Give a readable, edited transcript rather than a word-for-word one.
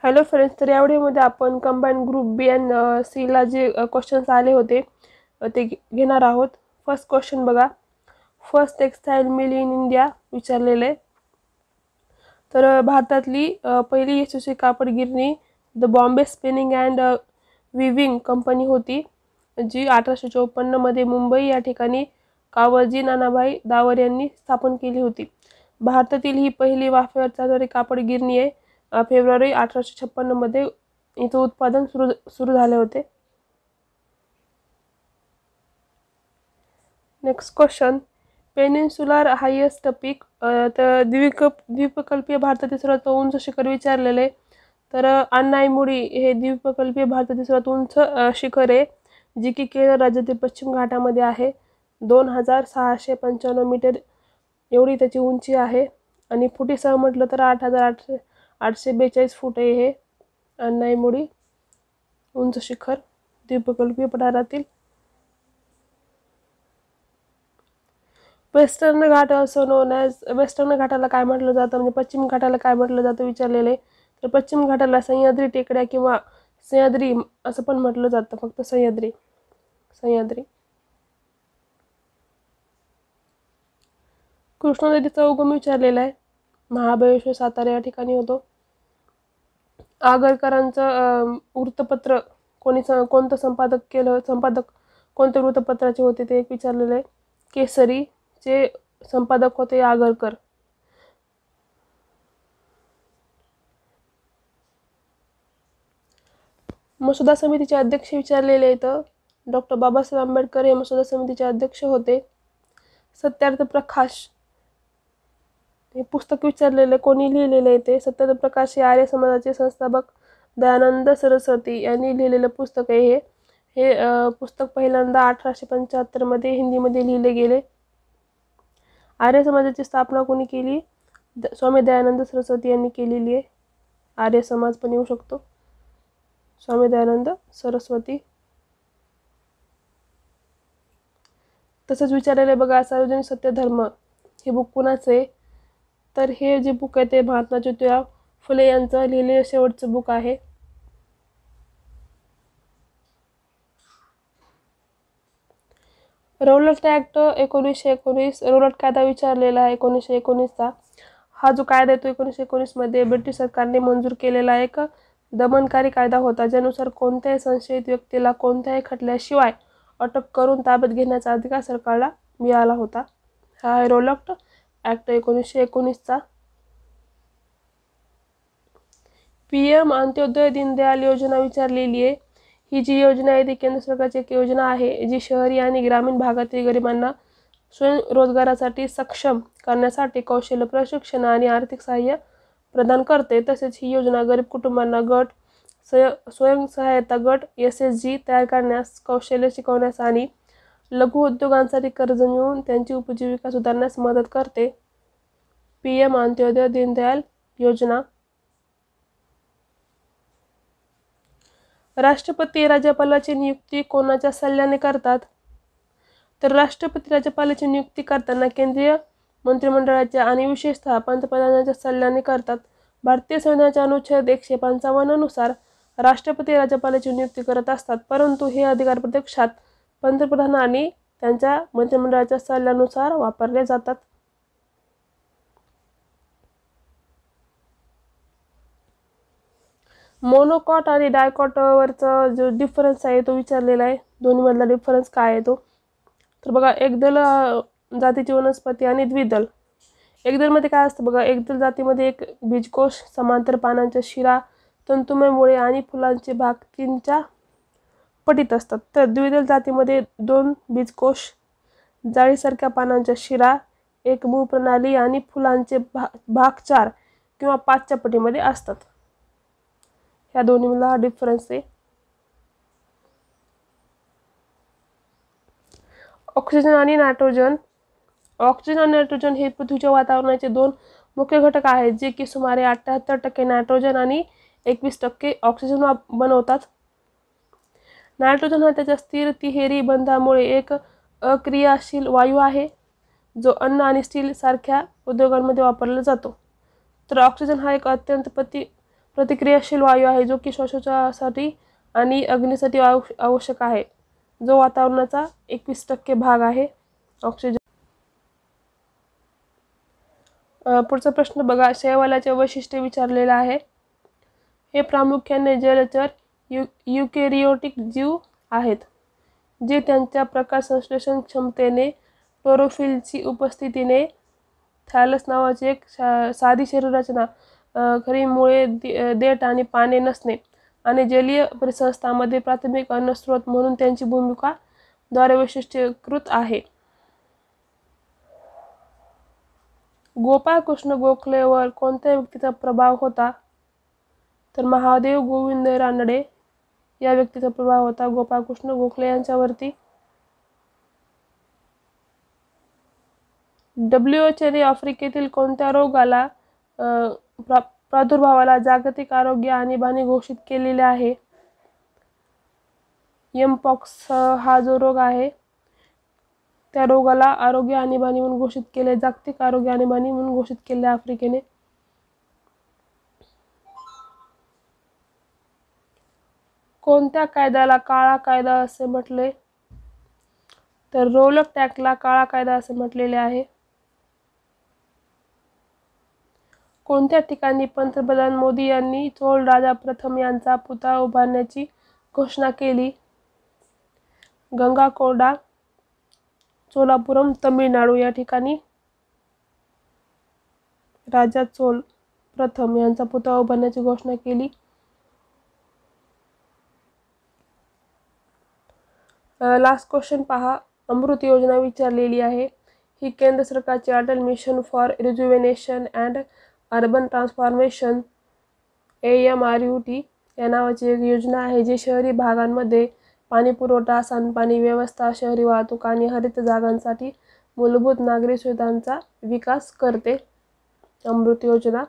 Hello friends, तर या व्हिडिओमध्ये आपण combine group B and C ला जे क्वेश्चन्स आले होते ते घेणार आहोत. फर्स्ट क्वेश्चन बघा, first textile mill in India विचारलेले. तर भारतातली पहिली यशस्वी कापड गिरणी the Bombay spinning and weaving company होती, जी 1854 मध्ये मुंबई या ठिकाणी कावजी नानाभाई दावर यांनी स्थापन केली होती. भारतातील ही पहिली वाफेवर चालणारी कापड गिरणी आहे. फेब्रुवारी 1856 मध्ये इथं उत्पादन सुरू झाले होते. नेक्स्ट क्वेश्चन, पेनिन्सुलर हायेस्ट पीक, तर द्वीपकल्पीय भारतातील सर्वात उंच शिखर विचारलेले. तर अन्नाईमुडी हे द्वीपकल्पीय भारतातील सर्वात उंच शिखर आहे, जी की केरळ राज्यातील पश्चिम घाटामध्ये आहे. 2695 मीटर एवढी त्याची उंची आहे. आणि फुटीसह म्हटलं तर 8842 फूट आहे हे अन्नाईमुडी उंच शिखर द्वीपकल्पीय पठारातील. वेस्टर्न घाट असो नोन ॲज, वेस्टर्न घाटाला काय म्हटलं जातं, म्हणजे पश्चिम घाटाला काय म्हटलं जातं विचारलेले. तर पश्चिम घाटाला सह्याद्री टेकड्या किंवा सह्याद्री असं पण म्हटलं जातं, फक्त सह्याद्री. कृष्णा नदीचा उगम विचारलेला आहे, महाबळेश्वर सातारा या ठिकाणी होतो. आगरकरांचं वृत्तपत्र कोणतं संपादक कोणत्या वृत्तपत्राचे होते ते एक विचारलेलं आहे. केसरी चे संपादक होते आगरकर. मसुदा समितीचे अध्यक्ष विचारलेले आहेत, डॉक्टर बाबासाहेब आंबेडकर हे मसुदा समितीचे अध्यक्ष होते. सत्यार्थ प्रकाश हे पुस्तक विचारलेले कोणी लिहिलेले आहे ते. सत्यार्थ प्रकाश हे आर्य समाजाचे संस्थापक दयानंद सरस्वती यांनी लिहिलेलं पुस्तक आहे. हे पुस्तक पहिल्यांदा 1875 मध्ये हिंदीमध्ये लिहिले गेले. आर्य समाजाची स्थापना कोणी केली? स्वामी दयानंद सरस्वती यांनी केलेली आहे. आर्य समाज पण येऊ शकतो. स्वामी दयानंद सरस्वती. तसंच विचारलेलं बघा, सार्वजनिक सत्यधर्म हे बुक कुणाचं आहे? तर हे जे बुक आहे ते महात्मा ज्योतिराव फुले यांचं लिहिलेलं शेवटचं बुक आहे. रौलट ॲक्ट 1919, रौलट कायदा विचारलेला आहे 1919चा. हा जो कायदा आहे तो 1919 मध्ये ब्रिटिश सरकारने मंजूर केलेला एक दमनकारी कायदा होता, ज्यानुसार कोणत्याही संशयित व्यक्तीला कोणत्याही खटल्याशिवाय अटक करून ताब्यात घेण्याचा अधिकार सरकारला मिळाला होता. हा आहे रौलट ॲक्ट 1919चा. PM अंत्योदय दीनदयाल योजना विचारलेली आहे. ही जी योजना आहे ती केंद्र सरकारची एक योजना आहे, जी शहरी आणि ग्रामीण भागातील गरिबांना स्वयंरोजगारासाठी सक्षम करण्यासाठी कौशल्य प्रशिक्षण आणि आर्थिक सहाय्य प्रदान करते. तसेच ही योजना गरीब कुटुंबांना गट, स्वयंसहायता गट, SHG तयार करण्यास, कौशल्य शिकवण्यास आणि लघु उद्योगांसाठी कर्ज मिळवून त्यांची उपजीविका सुधारण्यास मदत करते. PM अंत्योदय दीनदयाल योजना. राष्ट्रपती राज्यपालाची नियुक्ती कोणाच्या सल्ल्याने करतात? तर राष्ट्रपती राज्यपालाची नियुक्ती करताना केंद्रीय मंत्रिमंडळाच्या आणि विशेषतः पंतप्रधानांच्या सल्ल्याने करतात. भारतीय संविधानाच्या अनुच्छेद 155 नुसार राष्ट्रपती राज्यपालाची नियुक्ती करत असतात, परंतु हे अधिकार प्रत्यक्षात पंतप्रधान आणि त्यांच्या मंत्रिमंडळाच्या सल्ल्यानुसार वापरले जातात. मोनोकॉट आणि डायकॉट वरचा जो डिफरन्स आहे तो विचारलेला आहे. दोन्हीमधला डिफरन्स काय आहे तो? तर बघा, एकदल जातीची वनस्पती आणि द्विदल. एकदलमध्ये काय असतं बघा, एकदल जातीमध्ये एक बीजकोश, समांतर पानांच्या शिरा, तंतुमय मुळे आणि फुलांचे भाग 3च्या पटीत असतात. तर द्विदल जातीमध्ये 2 बीजकोश, जाळीसारख्या पानांच्या शिरा, एक मूळ प्रणाली आणि फुलांचे भाग 4 किंवा 5च्या पटीमध्ये असतात. ह्या दोन्हीमधला हा डिफरन्स आहे. ऑक्सिजन आणि नायट्रोजन. ऑक्सिजन आणि नायट्रोजन हे पृथ्वीच्या वातावरणाचे 2 मुख्य घटक आहेत, जे की सुमारे 78% नायट्रोजन आणि 21% ऑक्सिजन बनवतात. नायट्रोजन हा त्याच्या स्थिर तिहेरी बंधामुळे एक अक्रियाशील वायू आहे, जो अन्न आणि स्टील सारख्या उद्योगांमध्ये वापरला जातो. तर ऑक्सिजन हा एक अत्यंत प्रतिक्रियाशील वायू आहे जो की श्वासोच्छवासासाठी आणि अग्नीसाठी आवश्यक आहे, जो वातावरणाचा 21% भाग आहे ऑक्सिजन। पुढचा प्रश्न बघा, शैवालाचे वैशिष्ट्य विचारलेलं आहे। हे प्रामुख्याने जलचर युकॅरियोटिक जीव आहेत जे त्यांच्या प्रकाश संश्लेषण क्षमतेने, क्लोरोफिलची उपस्थितीने, थॅलस नावाची एक साधी शरीररचना, खरी मुळे, देठ आणि पाने नसणे आणि जलीय परिसंस्थांमध्ये प्राथमिक अन्न स्रोत म्हणून त्यांची भूमिका द्वारे वैशिष्ट्यीकृत आहे। गोपाळकृष्ण गोखलेवर कोणत्या व्यक्तीचा प्रभाव होता? तर महादेव गोविंद रानडे या व्यक्तीचा प्रभाव होता गोपाळकृष्ण गोखले यांच्यावरती। WHO ने आफ्रिकेतील कोणत्या रोगाला प्रादुर्भावाला जागतिक आरोग्य आणीबाणी घोषित केलेले आहे? एमपॉक्स हा जो रोग आहे त्या रोगाला आरोग्य आणीबाणी म्हणून घोषित केले, जागतिक आरोग्य आणीबाणी म्हणून घोषित केले आफ्रिकेने। कोणत्या कायद्याला काळा कायदा असे म्हटले? तर रोलक ॲक्टला काळा कायदा असे म्हटलेले आहे। कोणत्या ठिकाणी पंतप्रधान मोदी यांनी चोळ राजा प्रथम यांचा पुतळा उभारण्याची घोषणा केली? गंगाकोंडा, चोलापुरम, तमिळनाडू या ठिकाणी राजा चोल प्रथम यांचा पुतळा उभारण्याची घोषणा केली। लास्ट क्वेश्चन पहा, अमृत योजना विचारलेली आहे। ही केंद्र सरकारचे Atal mission for rejuvenation and urban transformation AMRUT या नावाची एक योजना आहे जी शहरी भागांमध्ये पाणी पुरवठा, सांडपाणी व्यवस्था, शहरी वाहतूक आणि हरित जागांसाठी मूलभूत नागरी सुविधांचा विकास करते। अमृत योजना